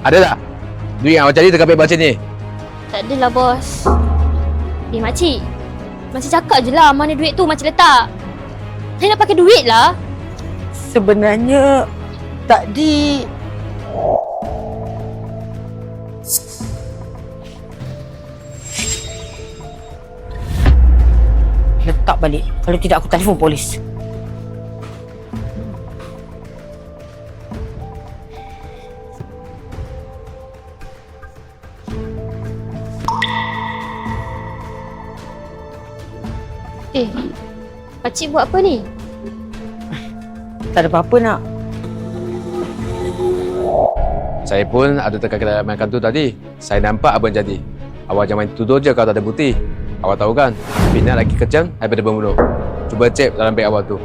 Ada tak? Duit yang awak cari dekat beg macam ni? Tak adalah, bos. Makcik. Makcik cakap je lah mana duit tu makcik letak. Saya nak pakai duit lah. Sebenarnya tadi letak balik. Kalau tidak aku telefon polis. Makcik buat apa ni? Tak ada apa-apa nak. Saya pun ada dekat kedai makan tu tadi. Saya nampak apa yang jadi. Awak jangan main tuduh je kalau tak ada bukti. Awak tahu kan, Fina lagi kejam daripada pembunuh. Cuba cek dalam beg awak tu.